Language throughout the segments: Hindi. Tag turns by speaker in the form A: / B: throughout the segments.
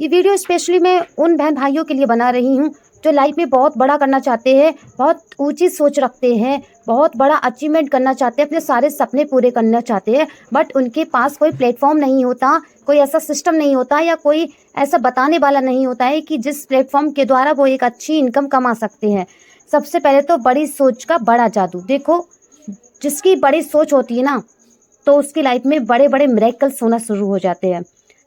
A: ये वीडियो स्पेशली मैं उन बहन भाइयों के लिए बना रही हूँ जो लाइफ में बहुत बड़ा करना चाहते हैं, बहुत ऊंची सोच रखते हैं, बहुत बड़ा अचीवमेंट करना चाहते हैं, अपने सारे सपने पूरे करना चाहते हैं, बट उनके पास कोई प्लेटफॉर्म नहीं होता, कोई ऐसा सिस्टम नहीं होता या कोई ऐसा बताने वाला नहीं होता है कि जिस प्लेटफॉर्म के द्वारा वो एक अच्छी इनकम कमा सकते हैं। सबसे पहले तो बड़ी सोच का बड़ा जादू। देखो, जिसकी बड़ी सोच होती है ना, तो उसकी लाइफ में बड़े बड़े मिरेकल्स होना शुरू हो जाते हैं।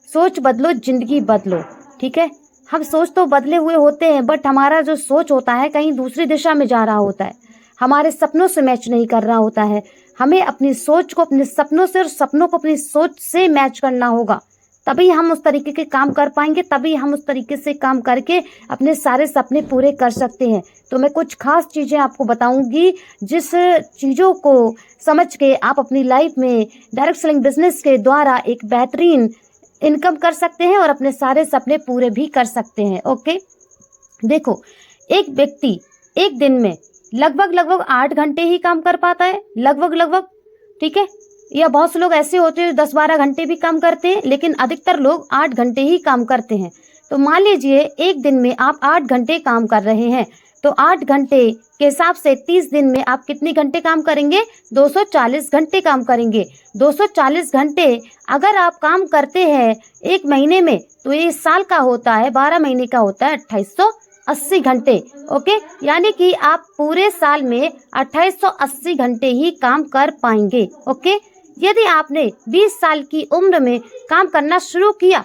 A: सोच बदलो, जिंदगी बदलो। ठीक है, हम सोच तो बदले हुए होते हैं, बट हमारा जो सोच होता है कहीं दूसरी दिशा में जा रहा होता है, हमारे सपनों से मैच नहीं कर रहा होता है। हमें अपनी सोच को अपने सपनों से और सपनों को अपनी सोच से मैच करना होगा, तभी हम उस तरीके के काम कर पाएंगे, तभी हम उस तरीके से काम करके अपने सारे सपने पूरे कर सकते हैं। तो मैं कुछ खास चीज़ें आपको बताऊंगी, जिस चीज़ों को समझ के आप अपनी लाइफ में डायरेक्ट सेलिंग बिजनेस के द्वारा एक बेहतरीन इनकम कर सकते हैं और अपने सारे सपने पूरे भी कर सकते हैं। ओके, देखो, एक व्यक्ति एक दिन में लगभग 8 घंटे ही काम कर पाता है, लगभग। ठीक है, या बहुत से लोग ऐसे होते हैं 10-12 घंटे भी काम करते हैं, लेकिन अधिकतर लोग 8 घंटे ही काम करते हैं। तो मान लीजिए एक दिन में आप 8 घंटे काम कर रहे हैं, तो 8 घंटे के हिसाब से 30 दिन में आप कितने घंटे काम करेंगे? 240 घंटे काम करेंगे। 240 घंटे अगर आप काम करते हैं एक महीने में, तो ये साल का होता है, 12 महीने का होता है 2880 घंटे। ओके, यानी कि आप पूरे साल में 2880 घंटे ही काम कर पाएंगे। ओके, यदि आपने 20 साल की उम्र में काम करना शुरू किया,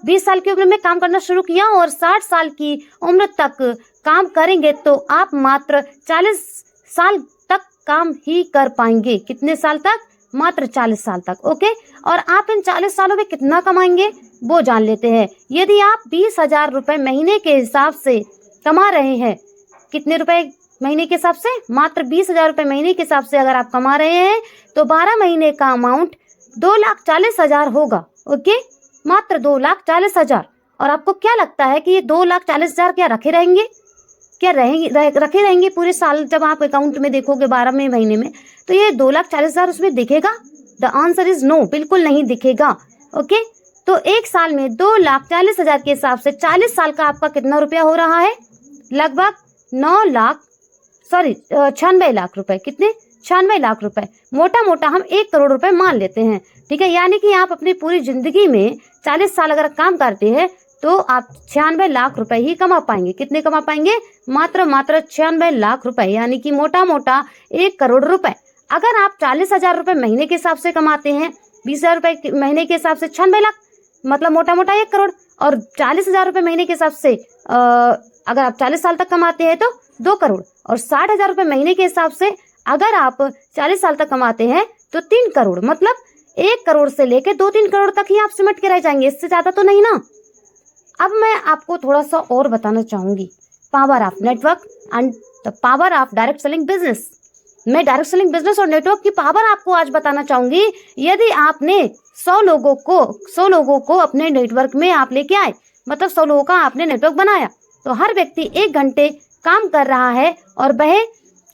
A: 20 साल की उम्र में काम करना शुरू किया और 60 साल की उम्र तक काम करेंगे, तो आप मात्र 40 साल तक काम ही कर पाएंगे। कितने साल तक? मात्र 40 साल तक। ओके, और आप इन 40 सालों में कितना कमाएंगे वो जान लेते हैं। यदि आप 20,000 रुपये महीने के हिसाब से कमा रहे हैं, कितने रुपए महीने के हिसाब से? मात्र 20,000 रुपये महीने के हिसाब से अगर आप कमा रहे हैं, तो 12 महीने का अमाउंट 2,40,000 होगा। ओके, मात्र 2,40,000। और आपको क्या लगता है कि ये 2,40,000 क्या रखे रहेंगे? क्या रखे रहेंगे पूरे साल? जब आप अकाउंट में देखोगे 12वें महीने में, तो ये 2,40,000 उसमें दिखेगा? द आंसर इज नो, बिल्कुल नहीं दिखेगा। ओके, तो एक साल में 2,40,000 के हिसाब से 40 साल का आपका कितना रुपया हो रहा है? लगभग 96 लाख रुपए। कितने? 96 लाख रुपए। मोटा हम 1 करोड़ रुपए मान लेते हैं। ठीक है, यानी कि आप अपनी पूरी जिंदगी में 40 साल अगर काम करते हैं, तो आप 96 लाख रुपए ही कमा पाएंगे। कितने कमा पाएंगे? मात्र 96 लाख रुपए, यानी कि मोटा 1 करोड़ रुपए। अगर आप 40,000 रुपए महीने के हिसाब से कमाते हैं, 20,000 रुपए महीने के हिसाब से 96 लाख, मतलब मोटा 1 करोड़। और 40,000 रुपए महीने के हिसाब से अगर आप 40 साल तक कमाते हैं तो 2 करोड़। और 60,000 रुपए महीने के हिसाब से अगर आप 40 साल तक कमाते हैं तो 3 करोड़। मतलब 1 करोड़ से लेकर 2-3 करोड़ तक ही आप सिमट के रह जाएंगे, इससे ज्यादा तो नहीं ना। अब मैं आपको थोड़ा सा और बताना चाहूंगी, power of network and the power of direct selling business. मैं डायरेक्ट सेलिंग बिजनेस और नेटवर्क की पावर आपको आज बताना चाहूंगी। यदि आपने 100 लोगों को अपने नेटवर्क में आप लेके आए, मतलब 100 लोगों का आपने नेटवर्क बनाया, तो हर व्यक्ति 1 घंटे काम कर रहा है और वह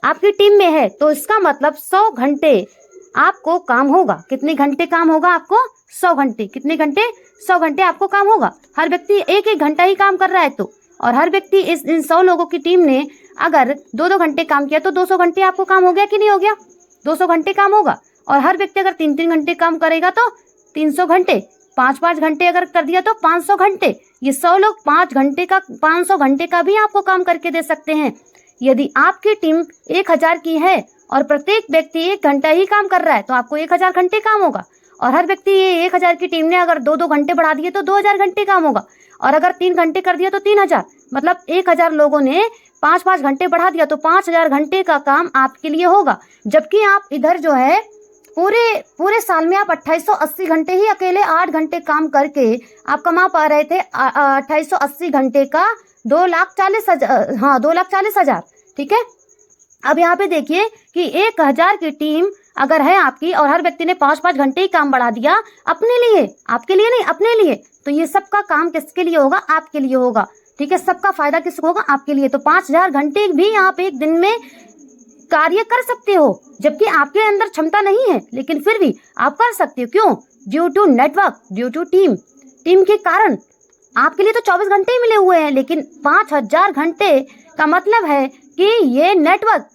A: आपकी टीम में है, तो इसका मतलब 100 घंटे आपको काम होगा। कितने घंटे काम होगा आपको? 100 घंटे। कितने घंटे? 100 घंटे आपको काम होगा। हर व्यक्ति 1-1 घंटा ही काम कर रहा है, तो और हर व्यक्ति इन 100 लोगों की टीम ने अगर 2-2 घंटे काम किया, तो 200 घंटे आपको काम हो गया कि नहीं हो गया? 200 घंटे काम होगा। और हर व्यक्ति अगर 3-3 घंटे काम करेगा तो 300 घंटे, 5-5 घंटे अगर कर दिया तो 500 घंटे। ये 100 लोग 5 घंटे का 500 घंटे का भी आपको काम करके दे सकते हैं। यदि आपकी टीम 1,000 की है और प्रत्येक व्यक्ति 1 घंटा ही काम कर रहा है, तो आपको 1,000 घंटे काम होगा। और हर व्यक्ति ये 1,000 की टीम ने अगर 2-2 घंटे बढ़ा दिए तो 2,000 घंटे काम होगा। और अगर 3 घंटे कर दिया तो 3,000, मतलब 1,000 लोगों ने 5-5 घंटे बढ़ा दिया तो 5,000 घंटे का काम आपके लिए होगा। जबकि आप इधर जो है पूरे साल में आप 2880 घंटे ही अकेले 8 घंटे काम करके आप कमा पा रहे थे। 2880 घंटे का 2,40,000, हाँ 2,40,000। ठीक है, अब यहाँ पे देखिए कि 1,000 की टीम अगर है आपकी और हर व्यक्ति ने 5-5 घंटे ही काम बढ़ा दिया अपने लिए, आपके लिए नहीं, अपने लिए, तो ये सबका काम किसके लिए होगा? आपके लिए होगा। ठीक है, सबका फायदा किसको होगा? आपके लिए। तो 5,000 घंटे भी आप एक दिन में कार्य कर सकते हो, जबकि आपके अंदर क्षमता नहीं है, लेकिन फिर भी आप कर सकते हो। क्यों? Due to network, due to team के कारण। आपके लिए तो 24 घंटे ही मिले हुए हैं, लेकिन 5000 घंटे का मतलब है कि ये नेटवर्क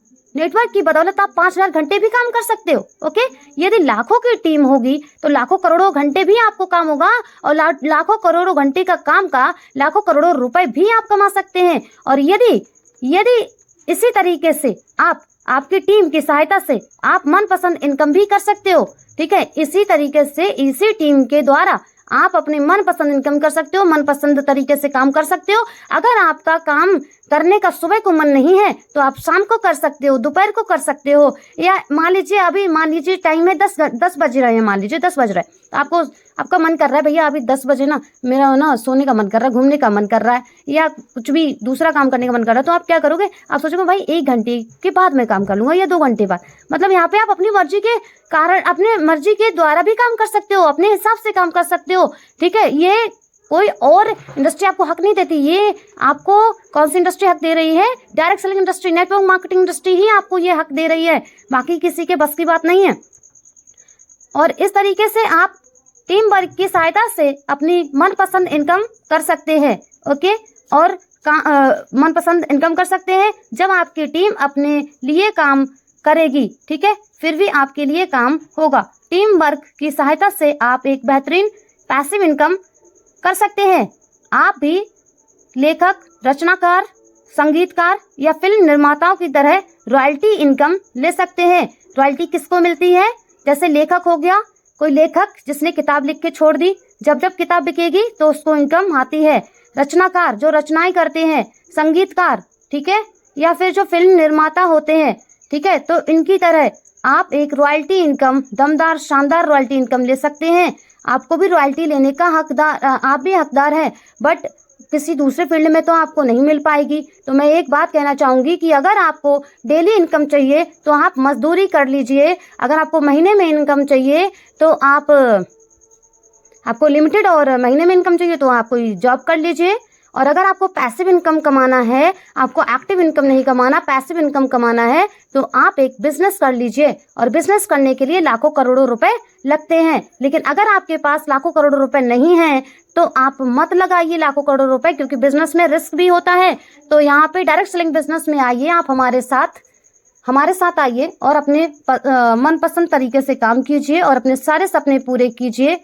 A: की बदौलत आप 5000 घंटे भी काम कर सकते हो। ओके, यदि लाखों की टीम होगी तो लाखों करोड़ों घंटे भी आपको काम होगा, और लाखों करोड़ों घंटे का काम का लाखों करोड़ों रुपए भी आप कमा सकते हैं। और यदि इसी तरीके से आपकी टीम की सहायता से आप मनपसंद इनकम भी कर सकते हो। ठीक है, इसी तरीके से इसी टीम के द्वारा आप अपने मनपसंद इनकम कर सकते हो, मनपसंद तरीके से काम कर सकते हो। अगर आपका काम करने का सुबह को मन नहीं है तो आप शाम को कर सकते हो, दोपहर को कर सकते हो, या मान लीजिए टाइम है 10 बज रहे हैं, मान लीजिए 10 बज रहा है, तो आपका मन कर रहा है भैया अभी 10 बजे ना मेरा ना सोने का मन कर रहा है, घूमने का मन कर रहा है, या कुछ भी दूसरा काम करने का मन कर रहा है, तो आप क्या करोगे, आप सोचोगे भाई 1 घंटे के बाद मैं काम कर लूंगा या 2 घंटे बाद। मतलब यहाँ पे आप अपनी मर्जी के कारण, अपने मर्जी के द्वारा भी काम कर सकते हो, अपने हिसाब से काम कर सकते हो। ठीक है, ये कोई और इंडस्ट्री आपको हक नहीं देती। ये आपको कौन सी इंडस्ट्री हक दे रही है? Direct selling industry, network marketing industry ही आपको ये हक दे रही है, बाकी किसी के बस की बात नहीं है। और इस तरीके से आप टीम वर्क की सहायता से अपनी मनपसंद इनकम कर सकते हैं। ओके, और मनपसंद इनकम कर सकते हैं जब आपकी टीम अपने लिए काम करेगी। ठीक है, फिर भी आपके लिए काम होगा। टीम वर्क की सहायता से आप एक बेहतरीन पैसिव इनकम कर सकते हैं। आप भी लेखक, रचनाकार, संगीतकार या फिल्म निर्माताओं की तरह रॉयल्टी इनकम ले सकते हैं। रॉयल्टी किसको मिलती है? जैसे लेखक हो गया, कोई लेखक जिसने किताब लिख के छोड़ दी, जब किताब बिकेगी तो उसको इनकम आती है। रचनाकार जो रचनाएं करते हैं, संगीतकार, ठीक है, या फिर जो फिल्म निर्माता होते हैं, ठीक है, तो इनकी तरह आप एक रॉयल्टी इनकम, दमदार शानदार रॉयल्टी इनकम ले सकते हैं। आपको भी रॉयल्टी लेने का हकदार, आप भी हकदार हैं, बट किसी दूसरे फील्ड में तो आपको नहीं मिल पाएगी। तो मैं एक बात कहना चाहूंगी कि अगर आपको डेली इनकम चाहिए तो आप मजदूरी कर लीजिए, अगर आपको महीने में इनकम चाहिए तो आपको लिमिटेड और महीने में इनकम चाहिए तो आप कोई जॉब कर लीजिए। और अगर आपको पैसिव इनकम कमाना है, आपको एक्टिव इनकम नहीं कमाना, पैसिव इनकम कमाना है, तो आप एक बिजनेस कर लीजिए। और बिजनेस करने के लिए लाखों करोड़ों रुपए लगते हैं। लेकिन अगर आपके पास लाखों करोड़ों रुपए नहीं है तो आप मत लगाइए लाखों करोड़ों रुपए, क्योंकि बिजनेस में रिस्क भी होता है। तो यहाँ पे डायरेक्ट सेलिंग बिजनेस में आइए, आप हमारे साथ आइए और अपने मनपसंद तरीके से काम कीजिए और अपने सारे सपने पूरे कीजिए।